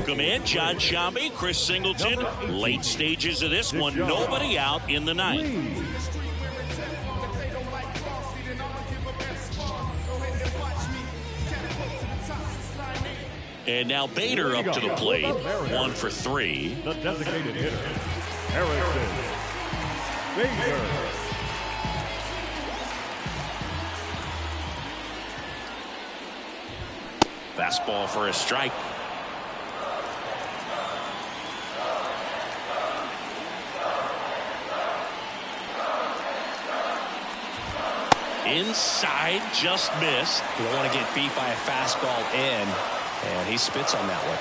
welcome in John Shambi, Chris Singleton. Late stages of this one, nobody out in the ninth. And now Bader up to the plate, 1 for 3. The designated hitter, Harrison Bader. Fastball for a strike. Inside, just missed. You don't want to get beat by a fastball in, and he spits on that one.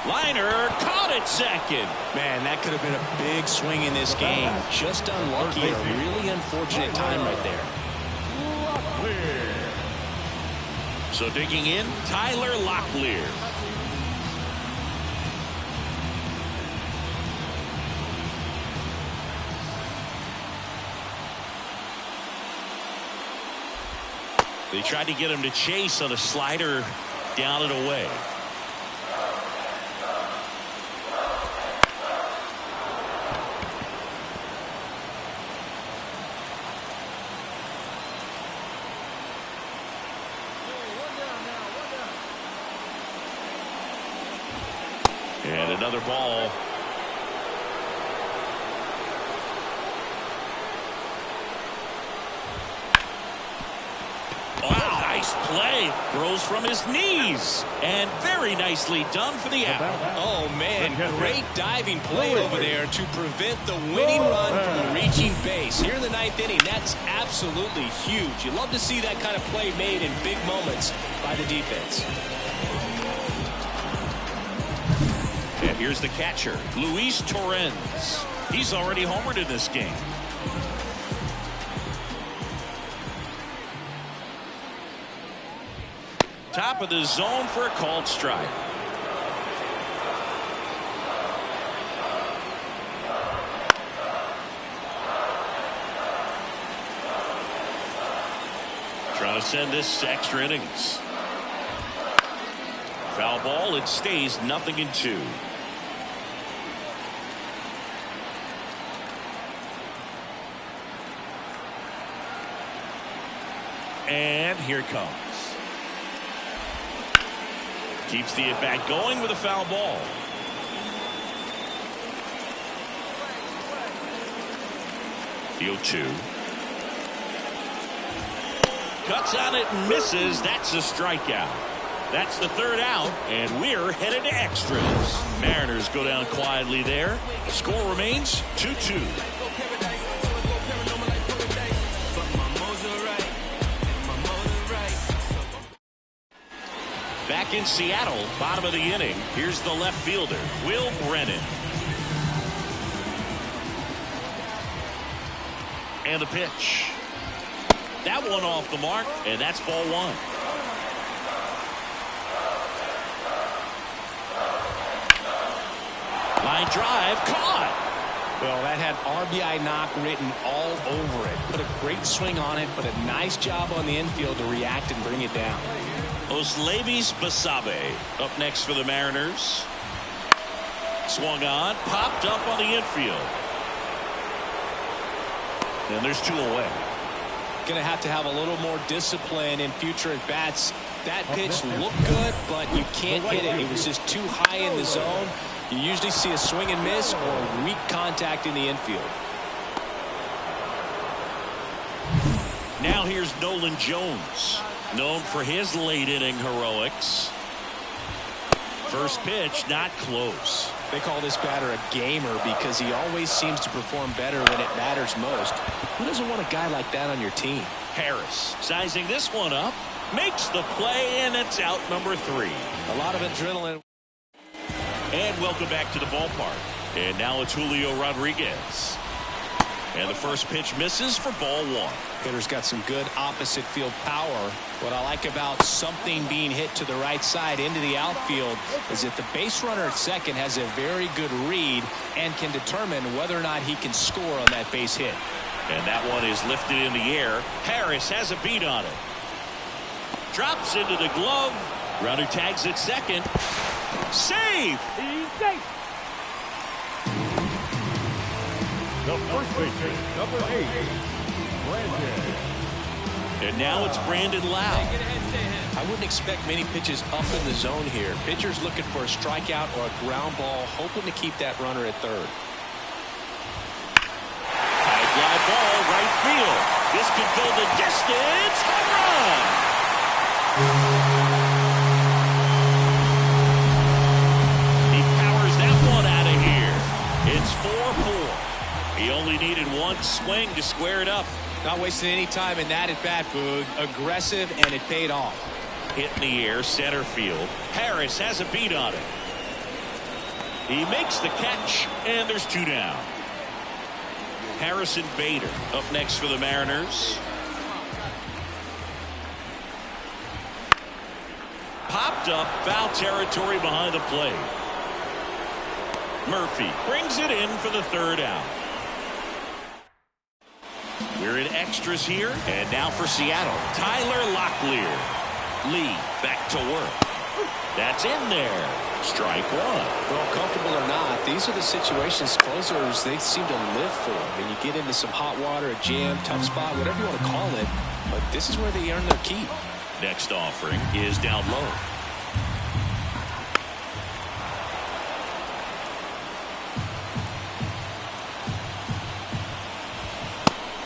Liner caught at second. Man, that could have been a big swing in this game. Just unlucky. A really unfortunate time right there. So digging in, Tyler Locklear. They tried to get him to chase on a slider down and away. And another ball. Wow, nice play. Throws from his knees. And very nicely done for the out. Oh, man, great diving play over there to prevent the winning run from reaching base. Here in the ninth inning, that's absolutely huge. You love to see that kind of play made in big moments by the defense. And here's the catcher, Luis Torrens. He's already homered in this game. Top of the zone for a called strike. Trying to send this extra innings. Foul ball, it stays 0-2. And here it comes. Keeps the at-bat going with a foul ball. The 0-2. Cuts on it and misses. That's a strikeout. That's the third out, and we're headed to extras. Mariners go down quietly there. The score remains 2-2. Back in Seattle, bottom of the inning. Here's the left fielder, Will Brennan. And the pitch. That one off the mark, and that's ball one. Line drive, caught. Well, that had RBI knock written all over it. Put a great swing on it, but a nice job on the infield to react and bring it down. Oslevis Basabe up next for the Mariners. Swung on, popped up on the infield. And there's 2 away. Going to have a little more discipline in future at bats. That pitch looked good, but you can't hit it. It was just too high in the zone. You usually see a swing and miss or weak contact in the infield. Now here's Nolan Jones, known for his late inning heroics. First pitch, not close. They call this batter a gamer because he always seems to perform better when it matters most. Who doesn't want a guy like that on your team? Harris sizing this one up, makes the play, and it's out number 3. A lot of adrenaline. And welcome back to the ballpark. And now it's Julio Rodriguez. And the first pitch misses for ball 1. Hitter's got some good opposite field power. What I like about something being hit to the right side into the outfield is that the base runner at second has a very good read and can determine whether or not he can score on that base hit. And that one is lifted in the air. Harris has a beat on it. Drops into the glove. Runner tags at second. Safe! He's safe. The first baseman, number 8, Brandon. And now it's Brandon Lowe. I wouldn't expect many pitches up in the zone here. Pitcher's looking for a strikeout or a ground ball, hoping to keep that runner at third. High fly ball, right field. This could go the distance. Home run! He powers that one out of here. It's 4-4. He only needed one swing to square it up. Not wasting any time in that at bat, Boog. Aggressive, and it paid off. Hit in the air, center field. Harris has a beat on it. He makes the catch, and there's 2 down. Harrison Bader up next for the Mariners. Popped up, foul territory behind the plate. Murphy brings it in for the 3rd out. We're in extras here, and now for Seattle, Tyler Locklear. Lee back to work. That's in there. Strike 1. Well, comfortable or not, these are the situations closers they seem to live for. When you get into some hot water, a jam, tough spot, whatever you want to call it, but this is where they earn their keep. Next offering is down low.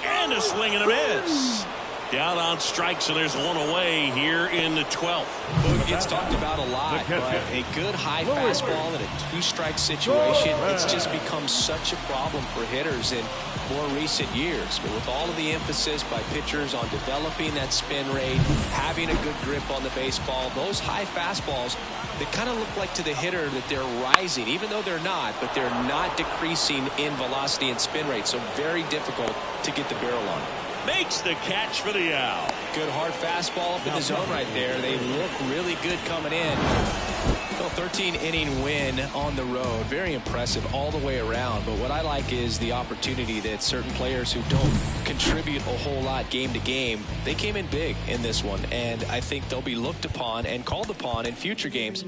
And a swing and a miss. Down on strikes, and there's one away here in the 12th. Well, it gets talked about a lot, but a good high fastball in a 2-strike situation, it's just become such a problem for hitters in more recent years. But with all of the emphasis by pitchers on developing that spin rate, having a good grip on the baseball, those high fastballs, they kind of look like to the hitter that they're rising, even though they're not, but they're not decreasing in velocity and spin rate, so very difficult to get the barrel on. Makes the catch for the out. Good hard fastball up in the zone right there. They look really good coming in. Well, 13-inning win on the road. Very impressive all the way around. But what I like is the opportunity that certain players who don't contribute a whole lot game to game, they came in big in this one. And I think they'll be looked upon and called upon in future games.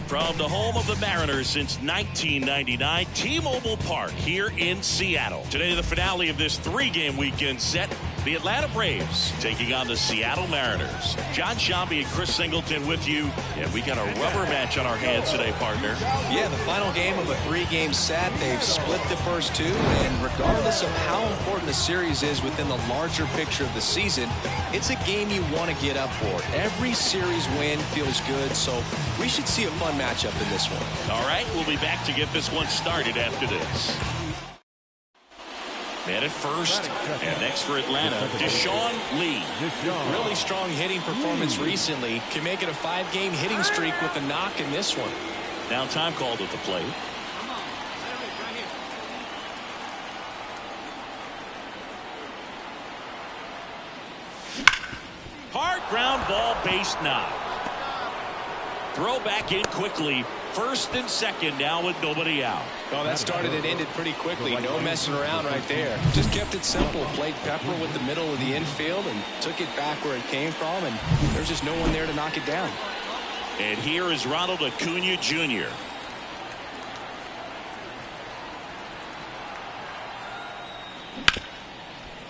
From the home of the Mariners since 1999, T-Mobile Park here in Seattle. Today, the finale of this 3-game weekend set. The Atlanta Braves taking on the Seattle Mariners. John Shambi and Chris Singleton with you. And we got a rubber match on our hands today, partner. Yeah, the final game of a 3-game set. They've split the first 2. And regardless of how important the series is within the larger picture of the season, it's a game you want to get up for. Every series win feels good, so we should see a fun matchup in this one. All right, we'll be back to get this one started after this. Man at first, and next for Atlanta, Deshaun Lee. Really strong hitting performance recently. Can make it a 5-game hitting streak with a knock in this one. Now time called at the plate. Hard ground ball, base knock. Throw back in quickly. First and second now with nobody out. Well, that started and ended pretty quickly. No messing around right there. Just kept it simple. Played Pepper with the middle of the infield and took it back where it came from. And there's just no one there to knock it down. And here is Ronald Acuna Jr.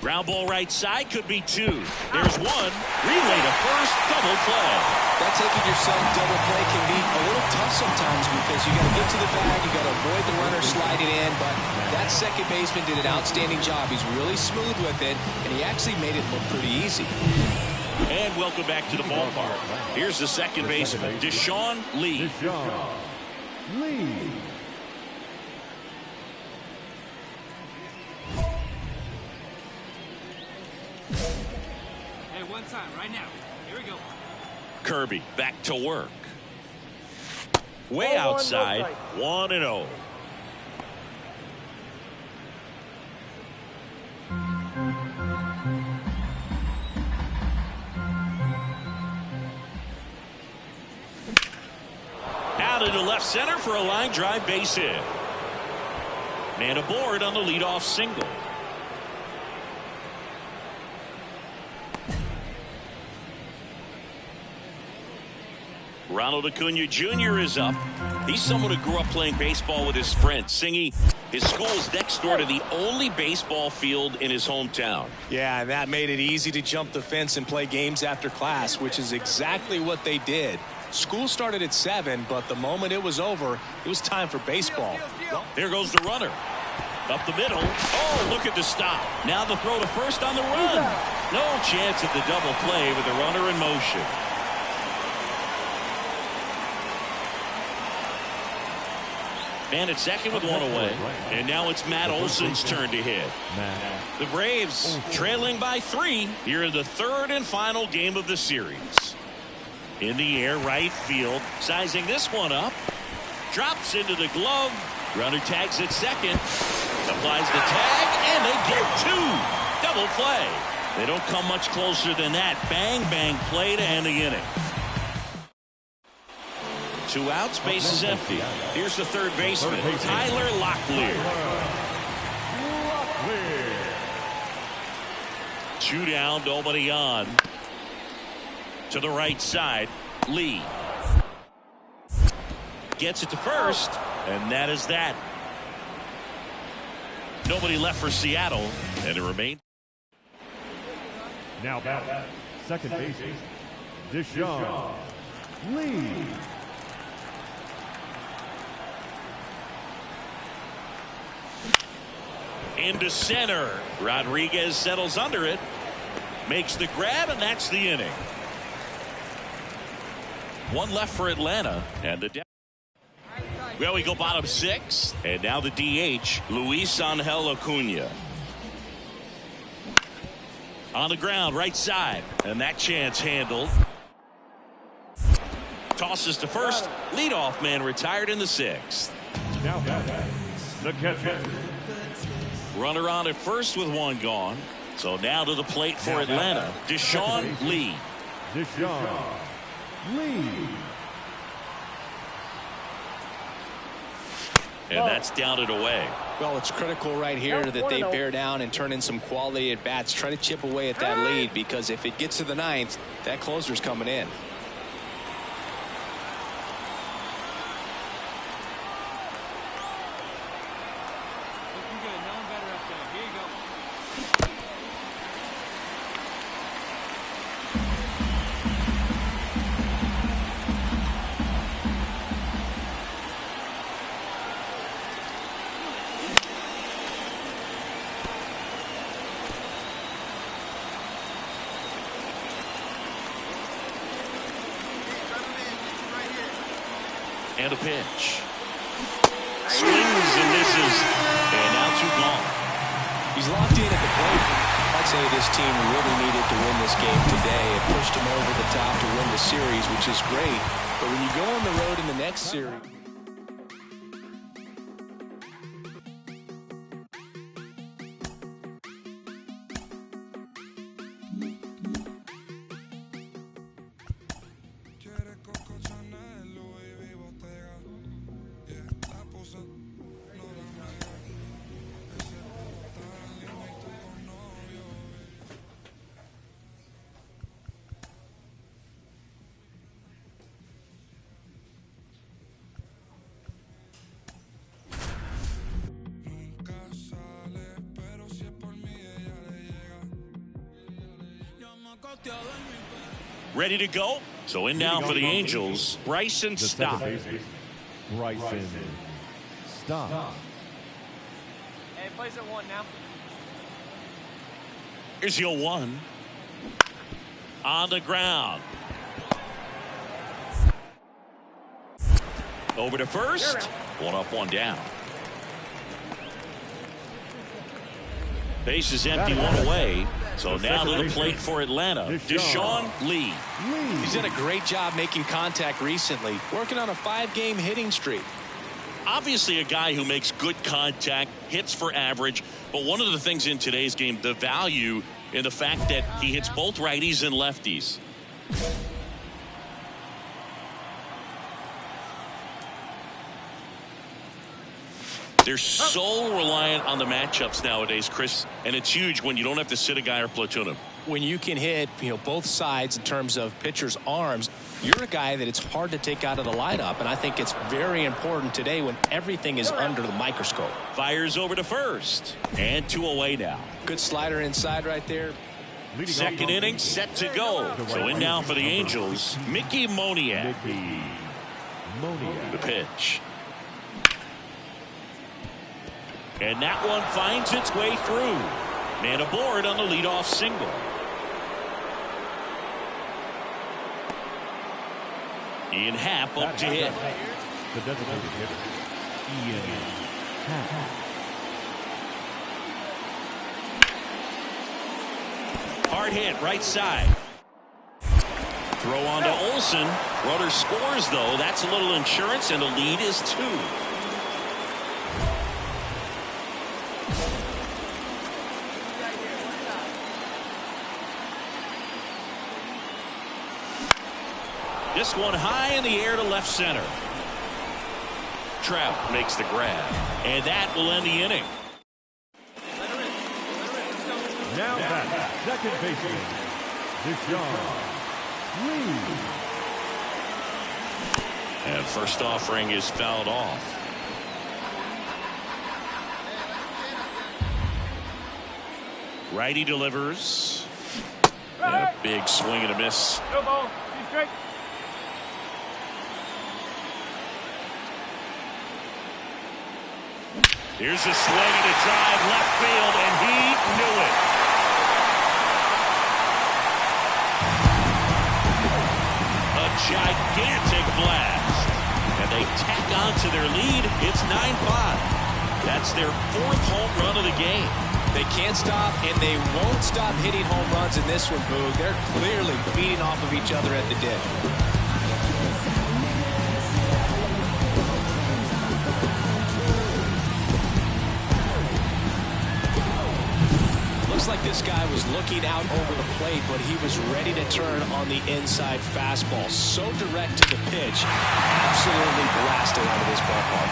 Ground ball right side, could be 2. There's 1. Relay to first, double play. That taking yourself double play can be a little tough sometimes because you got to get to the bag, you got to avoid the runner sliding in, but that second baseman did an outstanding job. He's really smooth with it, and he actually made it look pretty easy. And welcome back to the ballpark. Here's the second baseman, Deshaun Lee. Deshaun Lee. Hey, one time, right now. Here we go. Kirby back to work. Way outside, 1-0. Out into left center for a line drive base hit. Man aboard on the leadoff single. Ronald Acuna Jr. is up. He's someone who grew up playing baseball with his friends. Singy, his school is next door to the only baseball field in his hometown. Yeah, and that made it easy to jump the fence and play games after class, which is exactly what they did. School started at 7, but the moment it was over, it was time for baseball. There goes the runner. Up the middle. Oh, look at the stop. Now the throw to first on the run. No chance at the double play with the runner in motion. Man at second with one away. And now it's Matt Olson's turn to hit. The Braves trailing by 3 here in the third and final game of the series. In the air, right field. Sizing this one up. Drops into the glove. Runner tags at second. Applies the tag, and they get 2. Double play. They don't come much closer than that. Bang, bang play to end the inning. 2 outs, base is empty. Here's the third baseman, Tyler Locklear. 2 down, nobody on. To the right side, Lee. Gets it to first, and that is that. Nobody left for Seattle, and it remains. Now back, second baseman, Deshaun Lee. Into center. Rodriguez settles under it. Makes the grab, and that's the inning. 1 left for Atlanta. And the well, we go bottom 6. And now the DH, Luis Angel Acuna. On the ground, right side. And that chance handled. Tosses to first. Leadoff man retired in the 6th. Now the catcher. Runner on at first with 1 gone. So now to the plate for Atlanta, Deshaun Lee. Deshaun Lee. And that's down and away. Well, it's critical right here that they bear down and turn in some quality at bats. Try to chip away at that lead, because if it gets to the 9th, that closer's coming in. And a pitch. Swings and misses. And now 2 gone. He's locked in at the plate. I'd say this team really needed to win this game today. It pushed them over the top to win the series, which is great. But when you go on the road in the next series... Ready to go. So in now for the Angels, Bryson Stott. Bryson Stott. Hey, plays at 1 now. Here's your 1. on the ground. Over to first. One up, one down. Base is empty, one away. So now to the plate for Atlanta, Deshaun Lee. He's done a great job making contact recently, working on a 5-game hitting streak. Obviously a guy who makes good contact, hits for average, but one of the things in today's game, the value in the fact that he hits both righties and lefties. They're so reliant on the matchups nowadays, Chris, and it's huge when you don't have to sit a guy or platoon him. When you can hit, both sides in terms of pitchers' arms, you're a guy that it's hard to take out of the lineup, and I think it's very important today when everything is under the microscope. Fires over to first, and 2 away now. Good slider inside right there. Second inning set to go. So in now for the Angels, Mickey Moniak. The pitch. And that one finds its way through. Man aboard on the leadoff single. Ian Happ up to hit. The designated hitter, Ian Happ. Hard hit, right side. Throw on to Olsen. Runner scores, though. That's a little insurance, and the lead is 2. This one high in the air to left center. Trout makes the grab, and that will end the inning. Now back, second baseman, Deshaun Lee. And first offering is fouled off. Righty delivers. And a big swing and a miss. No ball. Be straight. Here's a swing and a drive left field, and he knew it. A gigantic blast. And they tack on to their lead. It's 9-5. That's their 4th home run of the game. They can't stop, and they won't stop hitting home runs in this one, Boog. They're clearly feeding off of each other at the dish. Looks like this guy was looking out over the plate, but he was ready to turn on the inside fastball. So direct to the pitch. Absolutely blasted out of this ballpark.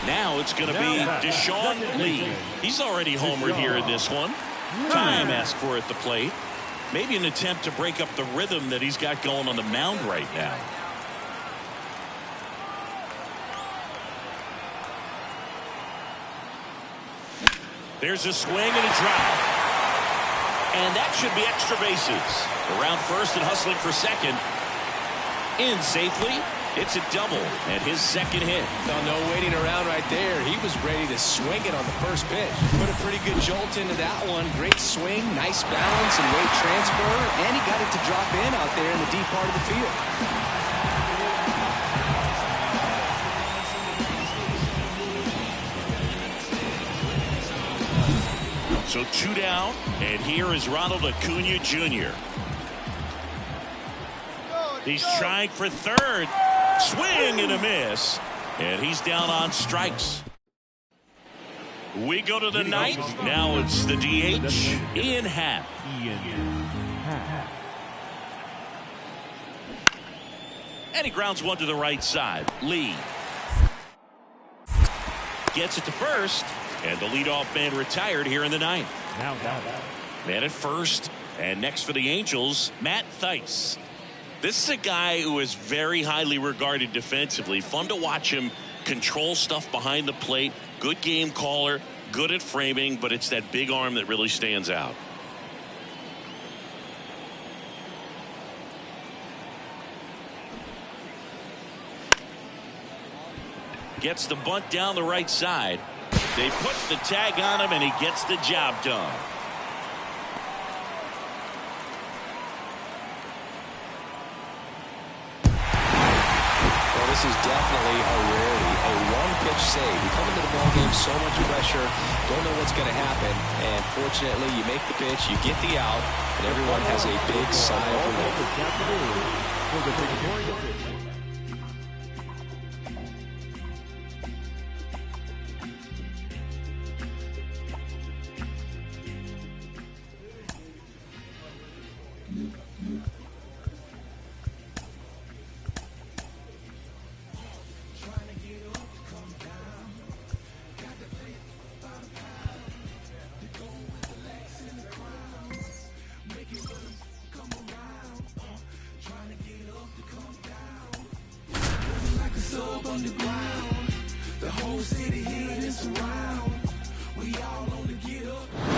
Now it's going to be Deshaun Lee. He's already homered here in this one. Time asked for at the plate. Maybe an attempt to break up the rhythm that he's got going on the mound right now. There's a swing and a drive. And that should be extra bases. Around first and hustling for second. In safely. It's a double and his second hit. No waiting around right there. He was ready to swing it on the first pitch. Put a pretty good jolt into that one. Great swing, nice balance and weight transfer. And he got it to drop in out there in the deep part of the field. So 2 down, and here is Ronald Acuna Jr. He's trying for third. Swing and a miss. And he's down on strikes. We go to the 9th. Now it's the DH, Ian Happ. And he grounds one to the right side. Lee gets it to first. And the leadoff man retired here in the 9th. Now. Man at first. And next for the Angels, Matt Thaiss. This is a guy who is very highly regarded defensively. Fun to watch him control stuff behind the plate. Good game caller, good at framing, but it's that big arm that really stands out. Gets the bunt down the right side. They put the tag on him, and he gets the job done. Well, this is definitely a rarity. A one-pitch save. You come into the ball game, so much pressure, don't know what's going to happen, and fortunately, you make the pitch, you get the out, and everyone has a big sigh of relief.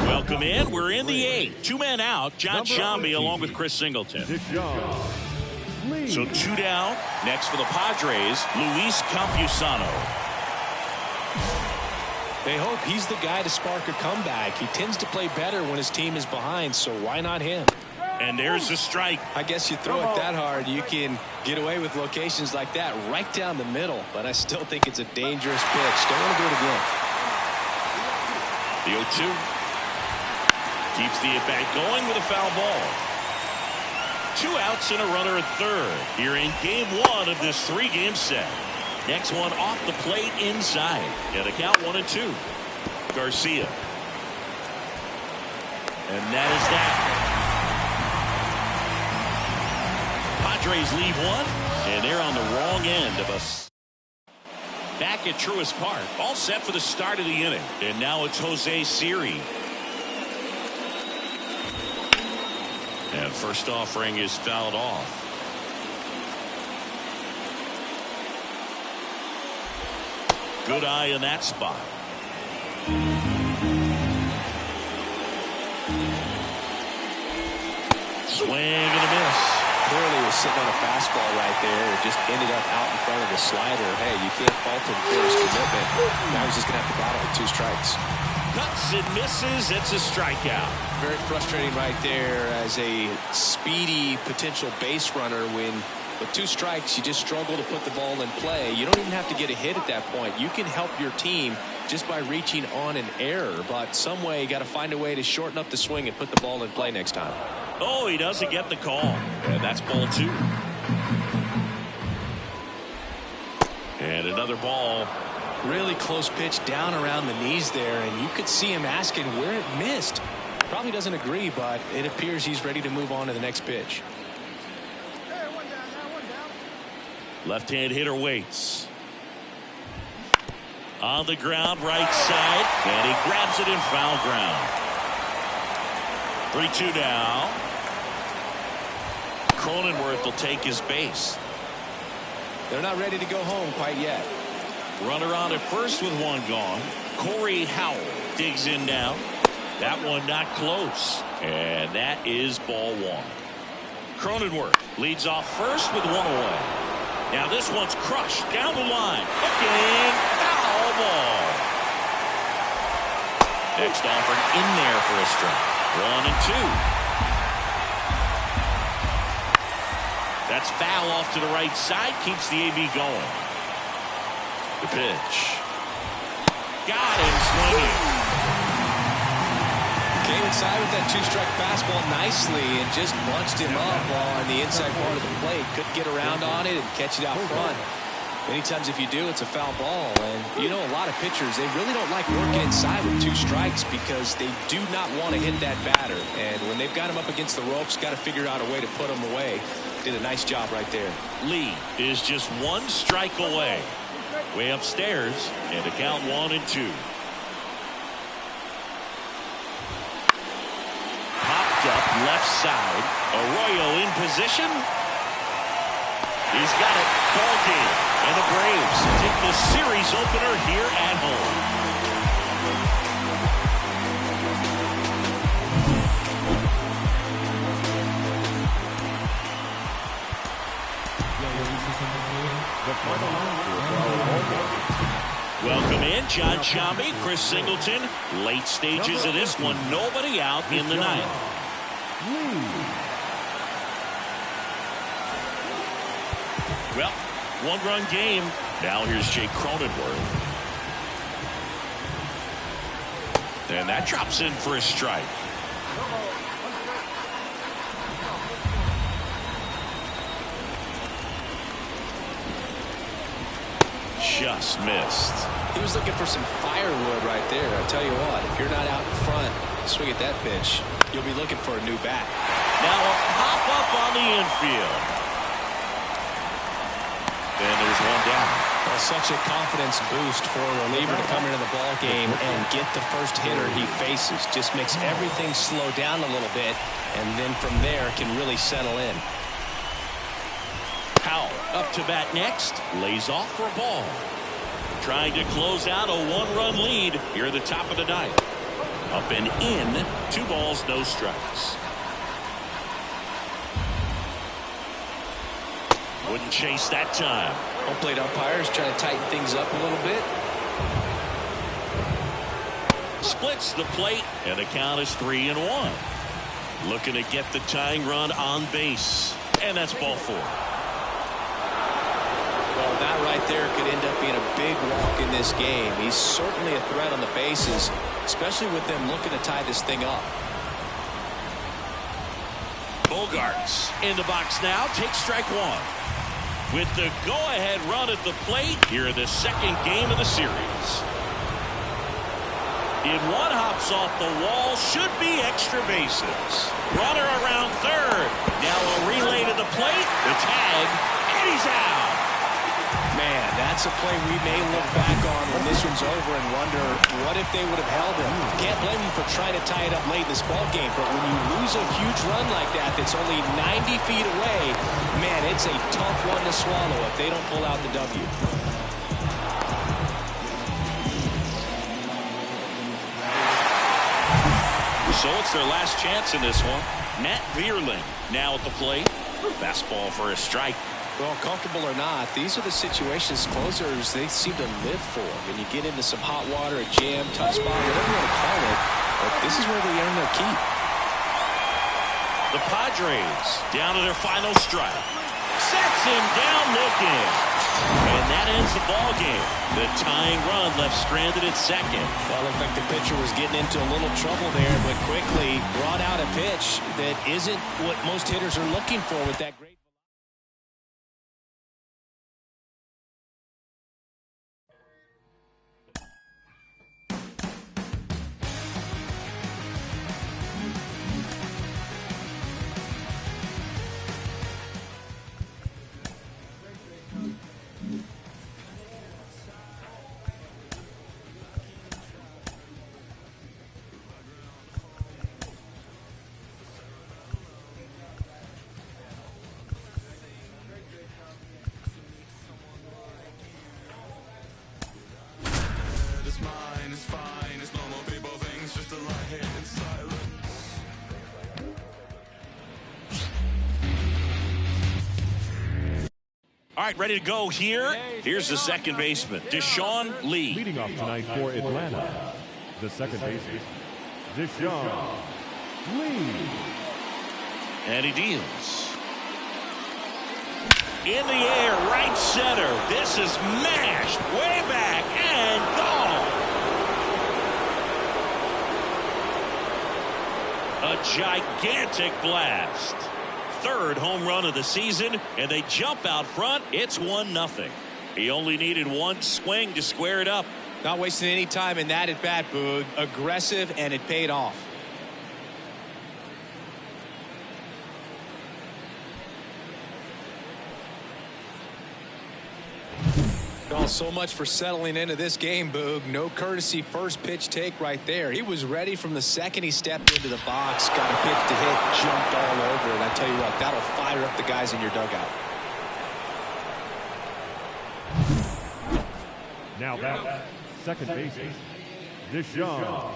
Welcome in. We're in the 8th. 2 men out. John Sciambi along with Chris Singleton. So 2 down. Next for the Padres, Luis Campusano. They hope he's the guy to spark a comeback. He tends to play better when his team is behind, so why not him? And there's the strike. I guess you throw it that hard, you can get away with locations like that right down the middle, but I still think it's a dangerous pitch. Don't want to do it again. The 0-2. Keeps the at-bat going with a foul ball. 2 outs and a runner at third here in game 1 of this 3-game set. Next one off the plate inside. At a count 1-2. Garcia. And that is that. Padres leave 1, and they're on the wrong end of us. Back at Truist Park, all set for the start of the inning. And now it's Jose Siri. And first offering is fouled off. Good eye in that spot. Swing and a miss. Clearly was sitting on a fastball right there. It just ended up out in front of the slider. Hey, you can't fault him for his commitment. Now he's just going to have to battle with 2 strikes. Cuts and misses. It's a strikeout. Very frustrating right there as a speedy potential base runner when with 2 strikes you just struggle to put the ball in play. You don't even have to get a hit at that point. You can help your team just by reaching on an error, but some way you got to find a way to shorten up the swing and put the ball in play next time. Oh, he doesn't get the call. And that's ball 2. And another ball. Really close pitch down around the knees there, and you could see him asking where it missed. Probably doesn't agree, but it appears he's ready to move on to the next pitch. Left-hand hitter waits. On the ground, right side, and he grabs it in foul ground. 3-2 now. Cronenworth will take his base. They're not ready to go home quite yet. Runner on at first with 1 gone. Corey Howell digs in now. That one not close. And that is ball 1. Cronenworth leads off first with 1 away. Now this one's crushed down the line. Hooking foul ball. Next offering in there for a strike. 1-2. That's foul off to the right side. Keeps the AB going. The pitch. Got him swinging. Came inside with that 2-strike fastball nicely and just bunched him up on the inside part of the plate. Couldn't get around on it and catch it out front. Many times if you do, it's a foul ball. And you know, a lot of pitchers, they really don't like working inside with 2 strikes because they do not want to hit that batter. And when they've got him up against the ropes, got to figure out a way to put him away. Did a nice job right there. Lee is just 1 strike away. Way upstairs, and a count 1-2. Popped up left side. Arroyo in position. He's got it. Ball game. And the Braves take the series opener here at home. Welcome in, John Shambi, Chris Singleton. Late stages of this one. Nobody out in the ninth. Well, one-run game. Now here's Jake Cronenworth. And that drops in for a strike. Just missed. He was looking for some firewood right there. I tell you what, if you're not out in front, swing at that pitch, you'll be looking for a new bat. Now a pop-up on the infield. And there's one down. Well, such a confidence boost for a reliever to come into the ball game and get the first hitter he faces. Just makes everything slow down a little bit, and then from there can really settle in. Powell up to bat next. Lays off for a ball. Trying to close out a one-run lead here at the top of the ninth. Up and in. 2 balls, no strikes. Wouldn't chase that time. Home plate umpires trying to tighten things up a little bit. Splits the plate, and the count is 3-1. Looking to get the tying run on base. And that's ball 4. Well, that right there could end up being a big walk in this game. He's certainly a threat on the bases, especially with them looking to tie this thing up. Bogarts in the box now. Takes strike 1. With the go-ahead run at the plate here in the second game of the series. In one hops off the wall, should be extra bases. Runner around third. Now a relay to the plate. The tag, and he's out. Man, that's a play we may look back on when this one's over and wonder what if they would have held him. Can't blame him for trying to tie it up late in this ball game, but when you lose a huge run like that that's only 90 feet away, man, it's a tough one to swallow if they don't pull out the W. So it's their last chance in this one. Matt Vierling now at the plate. Fastball for a strike. Well, comfortable or not, these are the situations closers they seem to live for. When you get into some hot water, a jam, tough spot, whatever you want to call it, but this is where they earn their keep. The Padres down to their final strike. Sets him down looking. And that ends the ball game. The tying run left stranded at second. Well, it looked like the pitcher was getting into a little trouble there, but quickly brought out a pitch that isn't what most hitters are looking for with that great. All right, ready to go here. Here's the second baseman, Deshaun Lee. Leading off tonight for Atlanta, the second baseman, Deshaun Lee. And he deals. In the air, right center. This is mashed way back and gone. A gigantic blast. Third home run of the season, and they jump out front. It's 1-0. He only needed one swing to square it up. Not wasting any time in that at bat, Boog. Aggressive, and it paid off. Oh, so much for settling into this game, Boog. No courtesy first pitch take right there. He was ready from the second he stepped into the box, got a pitch to hit, jumped all over it. I tell you what, that'll fire up the guys in your dugout. Now that second baseman, Deshaun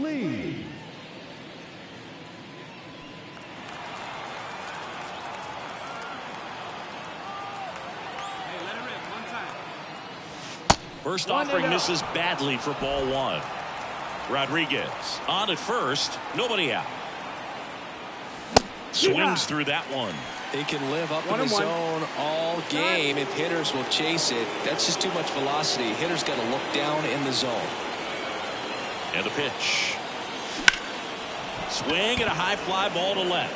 Lee. First offering misses badly for ball one. Rodriguez on at first. Nobody out. Swings through that one. They can live up in the zone all game if hitters will chase it. That's just too much velocity. Hitters got to look down in the zone. And a pitch. Swing and a high fly ball to left.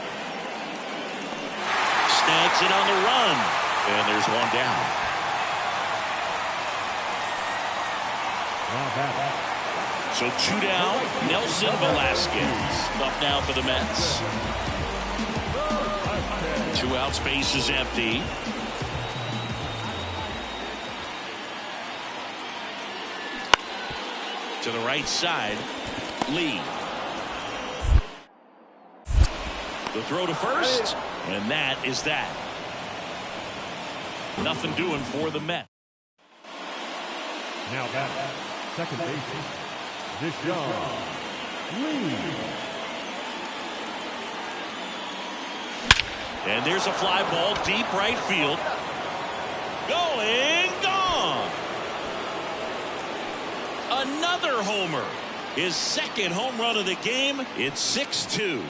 Snags it on the run. And there's one down. So 2 down. Nelson Velasquez up now for the Mets. 2 outs, base is empty. To the right side, Lee. The throw to first, and that is that. Nothing doing for the Mets. Now back, second baseman, Deshaun Lee. And there's a fly ball deep right field. Going, gone. Another homer. His second home run of the game. It's 6-2.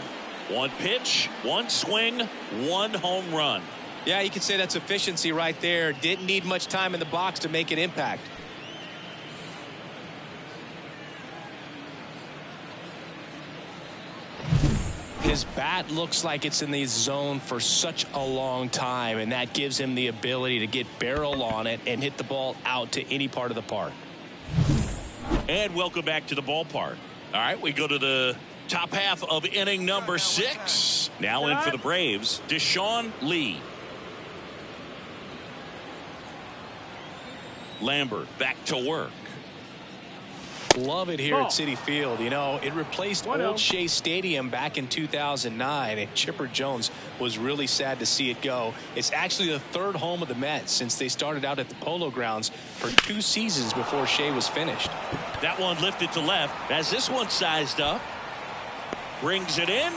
1 pitch, 1 swing, 1 home run. Yeah, you could say that's efficiency right there. Didn't need much time in the box to make an impact. His bat looks like it's in the zone for such a long time, and that gives him the ability to get barrel on it and hit the ball out to any part of the park. And welcome back to the ballpark. All right, we go to the top half of inning number 6. Now in for the Braves, Deshaun Lee. Lambert back to work. Love it here at Citi Field. You know, it replaced old Shea Stadium back in 2009, and Chipper Jones was really sad to see it go. It's actually the 3rd home of the Mets since they started out at the Polo Grounds for 2 seasons before Shea was finished. That one lifted to left as this one sized up. Brings it in,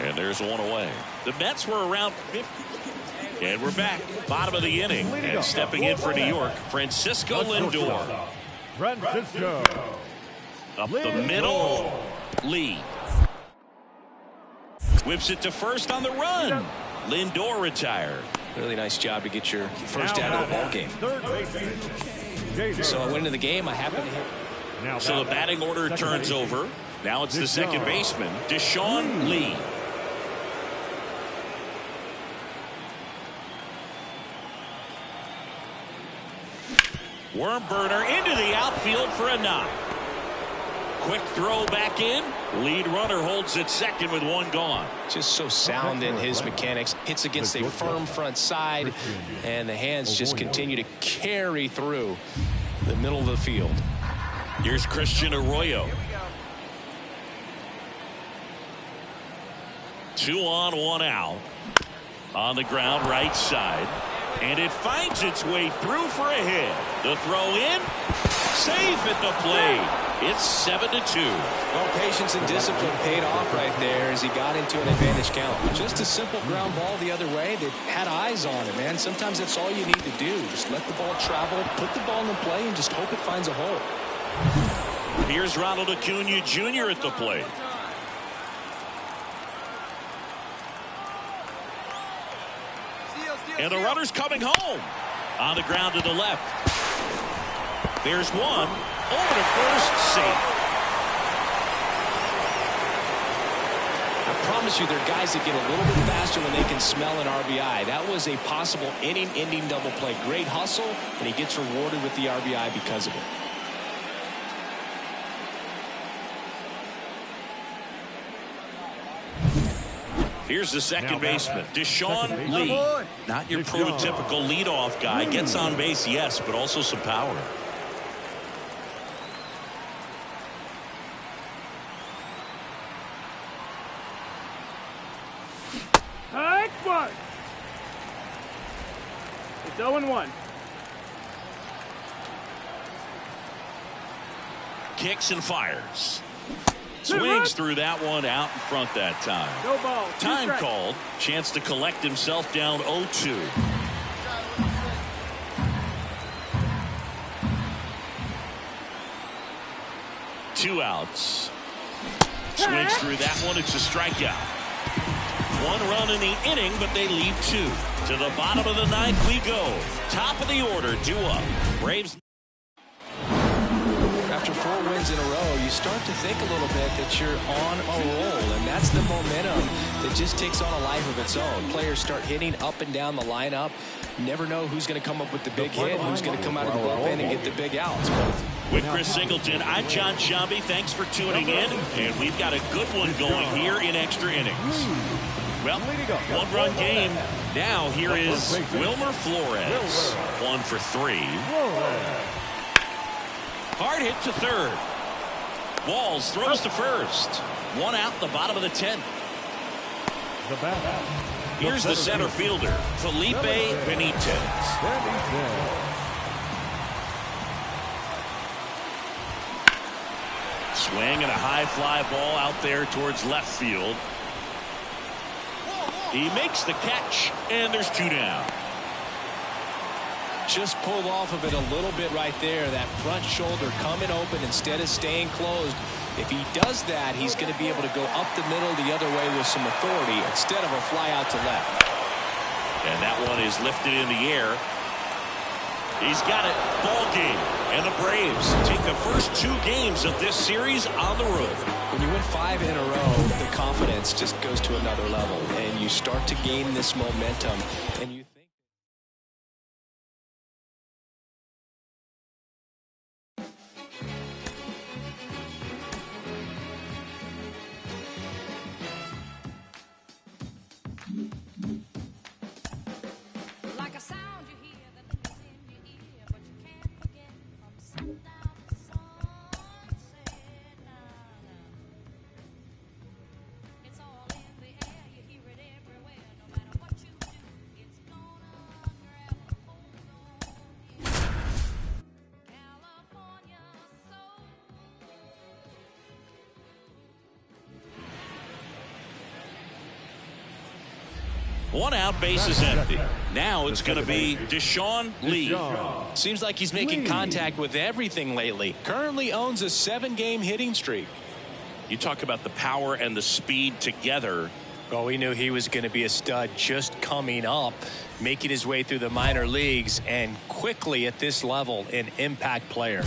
and there's one away. The Mets were around 50. And we're back, bottom of the inning, and stepping in for New York, Francisco Lindor. Francisco. Up the middle, Lee. Whips it to first on the run. Lindor retired. Really nice job to get your first out of the ball game. So I went into the game. I happened to hit. So the batting order turns over. Now it's the second baseman, Deshaun Lee. Worm burner into the outfield for a knock. Quick throw back in. Lead runner holds at second with 1 gone. Just so sound in his mechanics. Hits against a firm front side, and the hands just continue to carry through the middle of the field. Here's Christian Arroyo. 2 on, 1 out. On the ground, right side. And it finds its way through for a hit. The throw in. Safe at the plate. It's 7-2. Well, patience and discipline paid off right there as he got into an advantage count. Just a simple ground ball the other way. They had eyes on it, man. Sometimes that's all you need to do. Just let the ball travel, put the ball in the play, and just hope it finds a hole. Here's Ronald Acuna Jr. at the plate. And the runner's coming home. On the ground to the left. There's one. Over to first, safe. I promise you, there are guys that get a little bit faster when they can smell an RBI. That was a possible inning-ending double play. Great hustle, and he gets rewarded with the RBI because of it. Here's the second baseman, Deshaun Lee. Not your prototypical leadoff guy. Gets on base, yes, but also some power. It's 0-1. Kicks and fires. Swings through that one out in front that time. No ball. Time called. Chance to collect himself down 0-2. 2 outs. Swings through that one. It's a strikeout. 1 run in the inning, but they leave 2. To the bottom of the 9th we go. Top of the order, due up. Braves. After 4 wins in a row, you start to think a little bit that you're on a roll, and that's the momentum that just takes on a life of its own. Players start hitting up and down the lineup. Never know who's going to come up with the big hit, who's going to come out of the bullpen and get the big outs. With Chris Singleton, I'm John Sciambi. Thanks for tuning in, and we've got a good one going here in extra innings. Well, 1-run game. Now here is Wilmer Flores. 1 for 3. Hard hit to third. Walls throws to first. 1 out, the bottom of the 10th. Here's the center fielder, Felipe Benitez. Swing and a high fly ball out there towards left field. He makes the catch, and there's 2 down. Just pulled off of it a little bit right there. That front shoulder coming open instead of staying closed. If he does that, he's going to be able to go up the middle the other way with some authority instead of a fly out to left. And that one is lifted in the air. He's got it. Ball game. And the Braves take the first 2 games of this series on the road. When you win 5 in a row, the confidence just goes to another level, and you start to gain this momentum, and you think like a sound you hear that lives in your ear, but you can't forget from sundown to sunset. It's all in the air, you hear it everywhere. No matter what you do, it's gonna grab a hold on you. California soul. 1 out, base is empty. Now it's going to be Deshaun Lee. seems like he's making contact with everything lately. Currently owns a 7-game hitting streak. You talk about the power and the speed together. Well, we knew he was going to be a stud just coming up, making his way through the minor leagues, and quickly at this level, an impact player.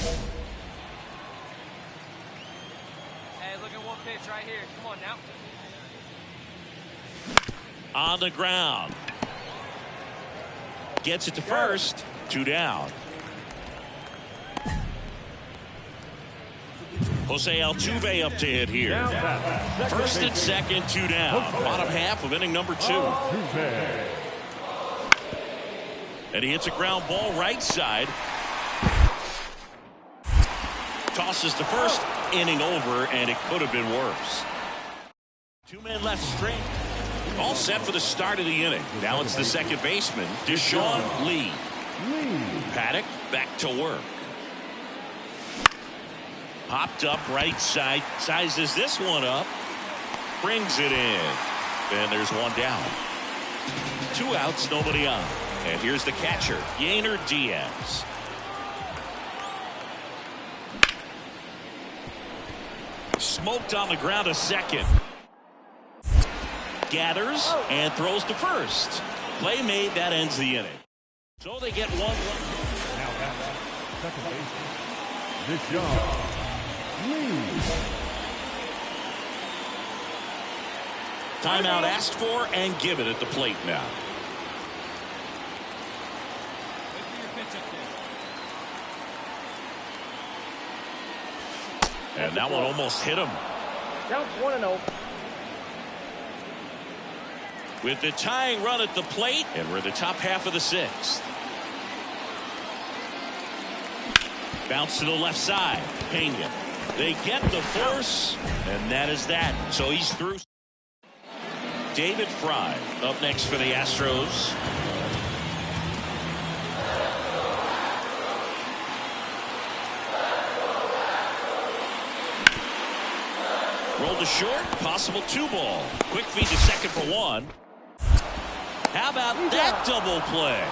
Hey, look at one pitch right here. Come on now. On the ground. Gets it to first. 2 down. Jose Altuve up to hit here. First and second, 2 down. Bottom half of inning number 2. And he hits a ground ball right side. Tosses the first. Inning over, and it could have been worse. 2 men left straight. All set for the start of the inning. Now it's the second baseman, Deshaun Lee. Paddock back to work. Popped up right side. Sizes this one up. Brings it in. And there's 1 down. 2 outs, nobody on. And here's the catcher, Yainer Diaz. Smoked on the ground to second. Gathers and throws to first. Play made, that ends the inning. So they get 1-1. Now at second base, Deshaun Lee. Timeout asked for and given at the plate now. Wait for your pitch up there. And that one almost hit him. Count 1-0. With the tying run at the plate, and we're in the top half of the 6th. Bounce to the left side. Pena. They get the force, and that is that. So he's through. David Fry up next for the Astros. Rolled to short, possible 2-ball. Quick feed to second for 1. How about that double play?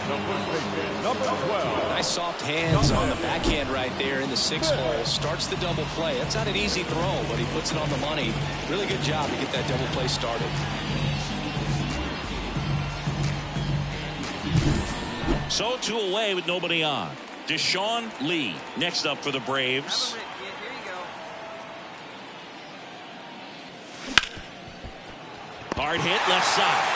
The first baseman, number 12. Nice soft hands on the backhand right there in the 6th hole. Starts the double play. That's not an easy throw, but he puts it on the money. Really good job to get that double play started. So 2 away with nobody on. Deshaun Lee next up for the Braves. Here you go. Hard hit left side.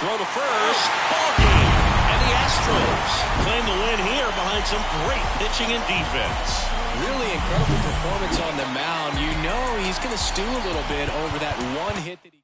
Throw to first. Ball game. And the Astros claim the win here behind some great pitching and defense. Really incredible performance on the mound. You know he's going to stew a little bit over that one hit that he